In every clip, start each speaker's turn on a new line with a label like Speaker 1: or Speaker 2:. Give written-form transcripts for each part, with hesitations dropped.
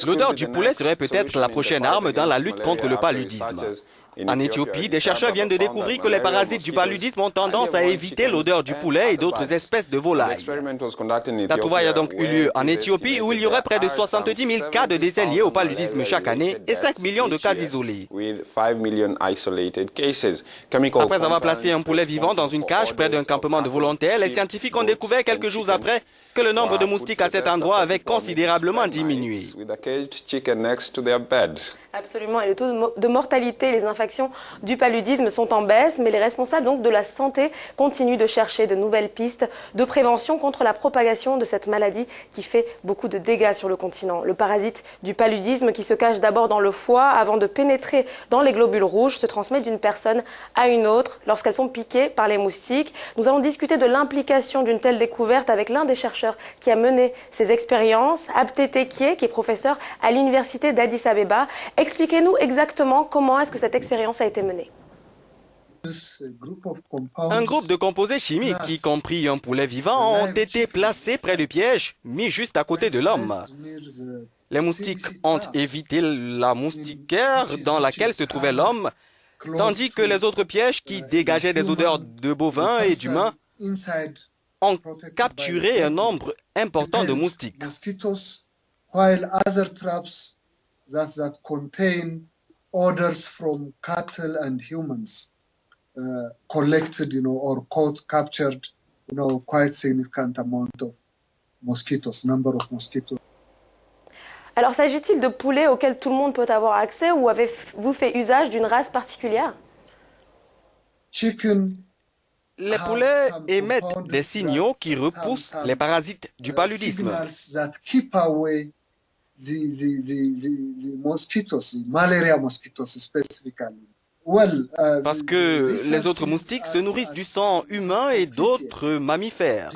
Speaker 1: L'odeur du poulet serait peut-être la prochaine arme dans la lutte contre le paludisme. En Éthiopie, des chercheurs viennent de découvrir que les parasites du paludisme ont tendance à éviter l'odeur du poulet et d'autres espèces de volailles. La trouvaille a donc eu lieu en Éthiopie où il y aurait près de 70 000 cas de décès liés au paludisme chaque année et 5 millions de cas isolés. Après avoir placé un poulet vivant dans une cage près d'un campement de volontaires, les scientifiques ont découvert quelques jours après que le nombre de moustiques à cet endroit avait considérablement diminué.
Speaker 2: Absolument, et le taux de mortalité et les infections du paludisme sont en baisse, mais les responsables donc de la santé continuent de chercher de nouvelles pistes de prévention contre la propagation de cette maladie qui fait beaucoup de dégâts sur le continent. Le parasite du paludisme qui se cache d'abord dans le foie avant de pénétrer dans les globules rouges se transmet d'une personne à une autre lorsqu'elles sont piquées par les moustiques. Nous allons discuter de l'implication d'une telle découverte avec l'un des chercheurs qui a mené ces expériences, Abté Tekié, qui est professeur à l'université d'Addis Abeba. Expliquez-nous exactement comment est-ce que cette expérience a été menée.
Speaker 1: Un groupe de composés chimiques, y compris un poulet vivant, ont été placés près du piège, mis juste à côté de l'homme. Les moustiques ont évité la moustiquaire dans laquelle se trouvait l'homme, tandis que les autres pièges qui dégageaient des odeurs de bovins et d'humains ont capturé un nombre important de moustiques.
Speaker 3: That contain odors from cattle and humans collected, or caught, captured, quite significant amount of mosquitoes, number of mosquitoes.
Speaker 2: Alors, s'agit-il de poulets auxquels tout le monde peut avoir accès ou avez-vous fait usage d'une race particulière?
Speaker 1: Les poulets émettent des signaux qui repoussent les parasites du paludisme.
Speaker 3: The mosquitoes, the malaria mosquitoes specifically.
Speaker 1: Parce que les autres moustiques se nourrissent du sang humain et d'autres mammifères.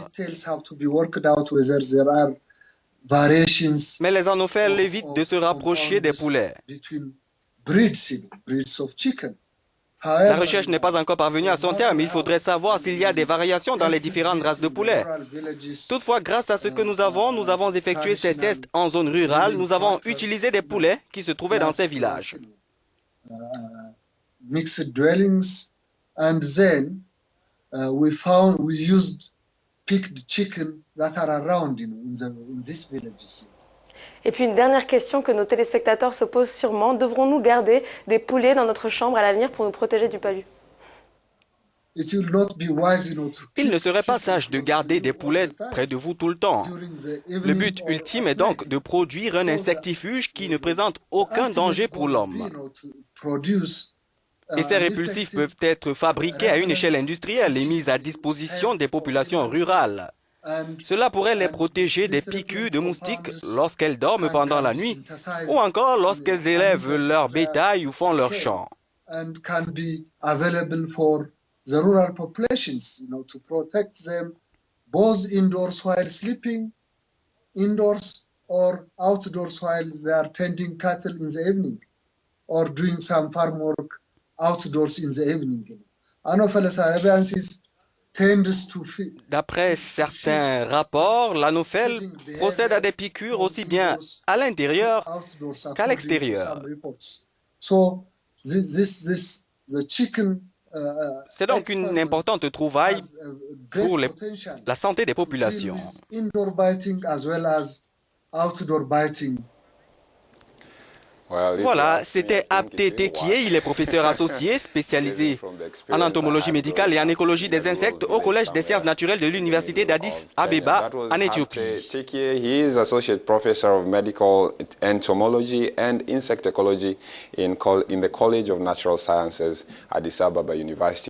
Speaker 1: Mais les anophèles évitent de se rapprocher des poulets. La recherche n'est pas encore parvenue à son terme. Il faudrait savoir s'il y a des variations dans les différentes races de poulets. Toutefois, grâce à ce que nous avons effectué ces tests en zone rurale. Nous avons utilisé des poulets qui se trouvaient dans ces villages.
Speaker 3: Mixed dwellings, and then we used picked chicken that are around, in these villages.
Speaker 2: Et puis une dernière question que nos téléspectateurs se posent sûrement. Devrons-nous garder des poulets dans notre chambre à l'avenir pour nous protéger du palu?
Speaker 1: Il ne serait pas sage de garder des poulets près de vous tout le temps. Le but ultime est donc de produire un insectifuge qui ne présente aucun danger pour l'homme. Et ces répulsifs peuvent être fabriqués à une échelle industrielle et mis à disposition des populations rurales. Cela pourrait les protéger des piqûres de moustiques lorsqu'elles dorment pendant la nuit ou encore lorsqu'elles élèvent leur bétail ou font leur champ.
Speaker 3: The rural populations, to protect them both indoors while sleeping, indoors or outdoors while they are tending cattle in the evening, or doing some farm work outdoors in the evening. Anopheles arabiensis tends to feed.
Speaker 1: D'après certains rapports, l'anophèle procède à des piqûres aussi bien à l'intérieur qu'à l'extérieur.
Speaker 3: So the chicken.
Speaker 1: C'est donc une importante trouvaille pour la santé des populations. Voilà, c'était Abté Tekié, il est professeur associé spécialisé en entomologie médicale et en écologie des insectes au Collège des sciences naturelles de l'Université d'Addis Abeba en Éthiopie.
Speaker 4: He is associate professor of medical entomology and insect ecology in the College of Natural Sciences, Addis Ababa University.